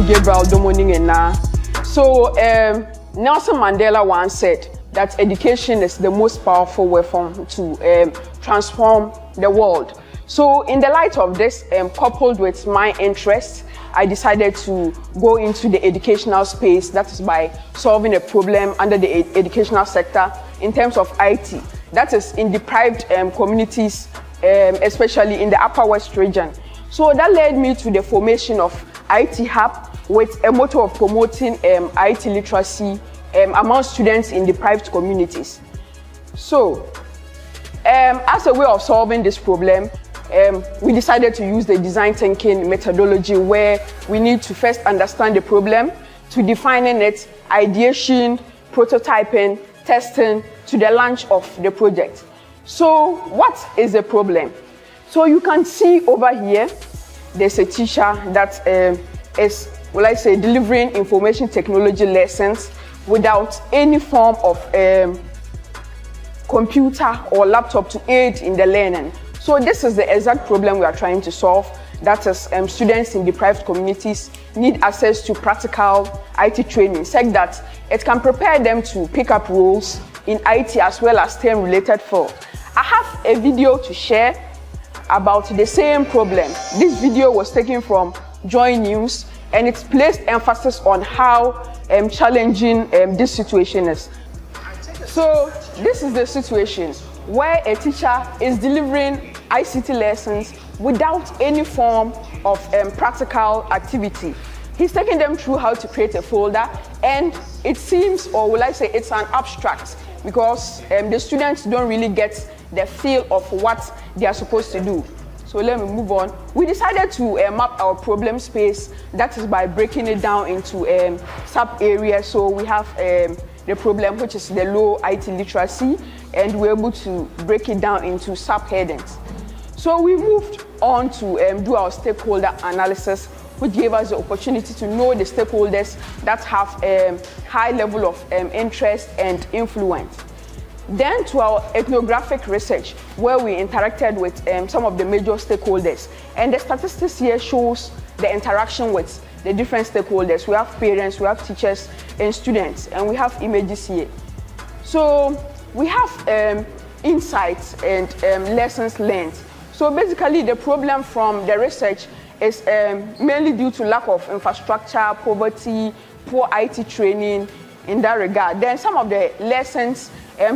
Gabriel Domoningena. So Nelson Mandela once said that education is the most powerful weapon to transform the world. So in the light of this, coupled with my interests, I decided to go into the educational space, that is by solving a problem under the educational sector in terms of IT, that is in deprived communities, especially in the Upper West region. So that led me to the formation of IT Hub with a motto of promoting IT literacy among students in deprived communities. So as a way of solving this problem, we decided to use the design thinking methodology, where we need to first understand the problem, to defining it, ideation, prototyping, testing, to the launch of the project. So what is the problem? So you can see over here, there's a teacher that is, delivering information technology lessons without any form of computer or laptop to aid in the learning. So this is the exact problem we are trying to solve. That is, students in deprived communities need access to practical IT training, such that it can prepare them to pick up roles in IT as well as STEM-related field. I have a video to share about the same problem. This video was taken from Joy News, and it's placed emphasis on how challenging this situation is. So this is the situation where a teacher is delivering ICT lessons without any form of practical activity. He's taking them through how to create a folder, and it seems, or will I say, it's an abstract, because the students don't really get the feel of what they are supposed to do. So let me move on. We decided to map our problem space, that is by breaking it down into sub-areas. So we have the problem, which is the low IT literacy, and we're able to break it down into sub-headings. So we moved on to do our stakeholder analysis, which gave us the opportunity to know the stakeholders that have a high level of interest and influence. Then to our ethnographic research, where we interacted with some of the major stakeholders. And the statistics here shows the interaction with the different stakeholders. We have parents, we have teachers and students, and we have images here. So we have insights and lessons learned. So basically the problem from the research is mainly due to lack of infrastructure, poverty, poor IT training in that regard. Then some of the lessons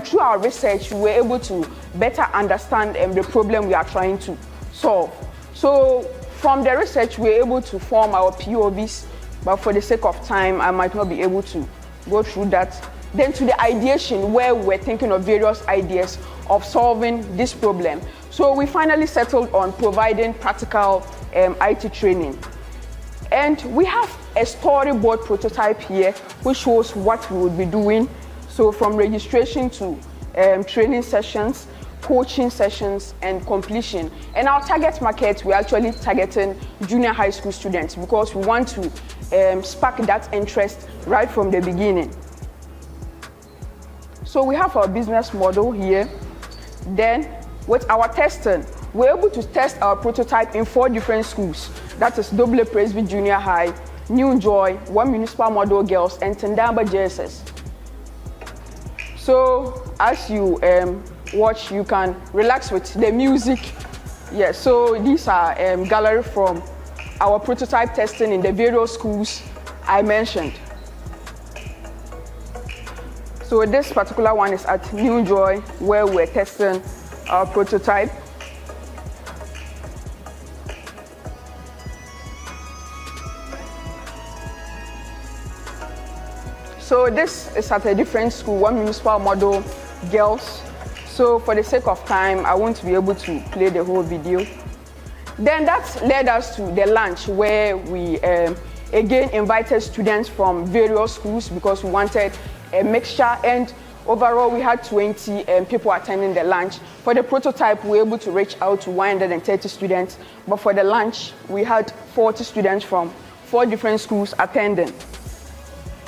through our research, we were able to better understand the problem we are trying to solve. So from the research, we were able to form our POVs, but for the sake of time, I might not be able to go through that. Then to the ideation, where we're thinking of various ideas of solving this problem. So we finally settled on providing practical IT training. And we have a storyboard prototype here, which shows what we would be doing. So from registration to training sessions, coaching sessions, and completion. And our target market, we're actually targeting junior high school students, because we want to spark that interest right from the beginning. So we have our business model here. Then with our testing, we're able to test our prototype in 4 different schools. That is Double Presby Junior High, New Joy, 1 Municipal Model Girls, and Tendamba JSS. So as you watch, you can relax with the music. Yeah, so these are gallery from our prototype testing in the various schools I mentioned. So this particular one is at New Joy, where we're testing our prototype. So this is at a different school, 1 Municipal Model Girls. So for the sake of time, I won't be able to play the whole video. Then that led us to the lunch, where we again invited students from various schools, because we wanted a mixture, and overall we had 20 people attending the lunch. For the prototype, we were able to reach out to 130 students, but for the lunch, we had 40 students from 4 different schools attending.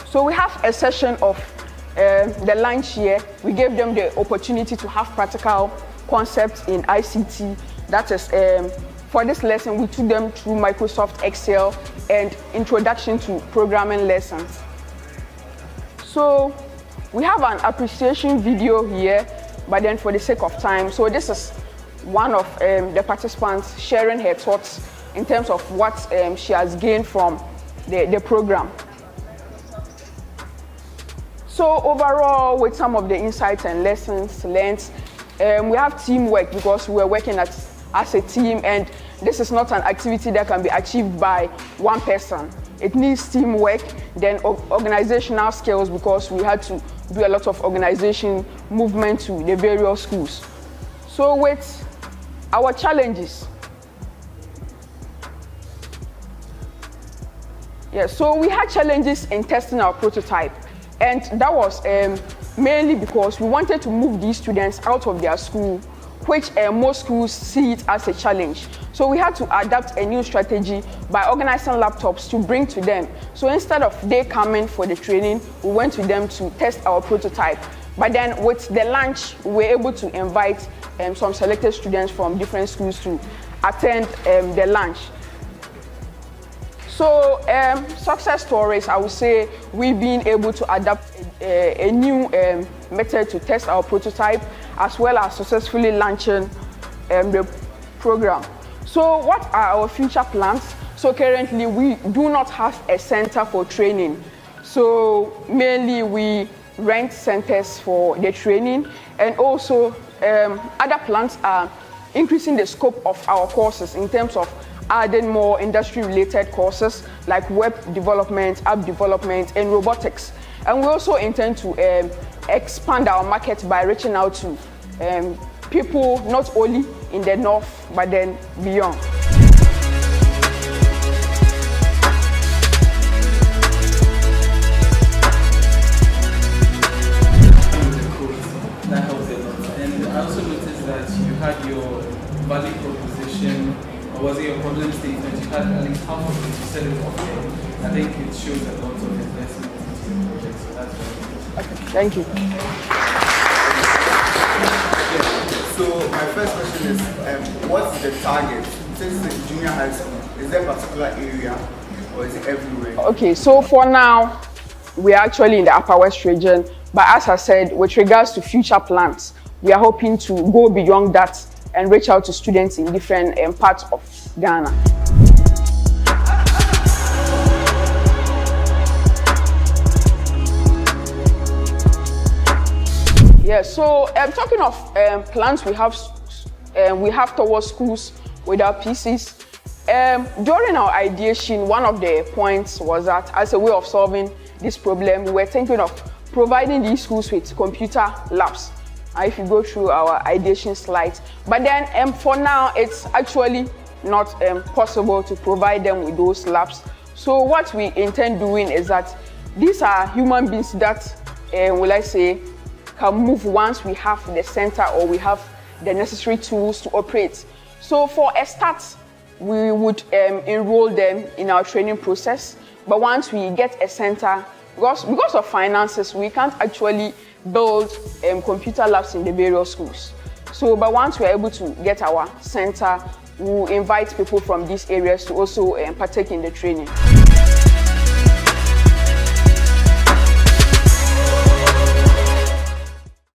So we have a session of the lunch here. We gave them the opportunity to have practical concepts in ICT. That is, for this lesson, we took them through Microsoft Excel and introduction to programming lessons. So we have an appreciation video here, but then for the sake of time, so this is one of the participants sharing her thoughts in terms of what she has gained from the program. So overall, with some of the insights and lessons learned, we have teamwork because we are working as a team, and this is not an activity that can be achieved by one person. It needs teamwork, then organizational skills, because we had to do a lot of organization movement to the various schools. So with our challenges, so we had challenges in testing our prototype, and that was mainly because we wanted to move these students out of their school, which most schools see it as a challenge. So we had to adapt a new strategy by organizing laptops to bring to them. So instead of they coming for the training, we went to them to test our prototype. But then with the lunch, we were able to invite some selected students from different schools to attend the lunch. So success stories, I would say we've been able to adapt a new method to test our prototype, as well as successfully launching the program. So what are our future plans? So currently we do not have a center for training. So mainly we rent centers for the training, and also other plans are increasing the scope of our courses in terms of adding more industry-related courses like web development, app development, and robotics. And we also intend to expand our market by reaching out to people not only in the north, but then beyond. That helps a lot. And I also noticed that you had your value proposition, or was it your problem statement? You had at least half of it, you said it okay. I think it shows a lot of investment into your project, so that's very good. Okay, thank you. So my first question is, what's the target? Since it's junior high school, is there a particular area or is it everywhere? Okay, so for now, we are actually in the Upper West region, but as I said, with regards to future plans, we are hoping to go beyond that and reach out to students in different parts of Ghana. Yeah, so talking of plans we have towards schools with our PCs. During our ideation, one of the points was that as a way of solving this problem, we were thinking of providing these schools with computer labs. If you go through our ideation slides, but then for now it's actually not possible to provide them with those labs. So what we intend doing is that these are human beings that will I say can move once we have the center or we have the necessary tools to operate. So for a start, we would enroll them in our training process, but once we get a center, because of finances, we can't actually build computer labs in the various schools. So, but once we're able to get our center, we'll invite people from these areas to also partake in the training.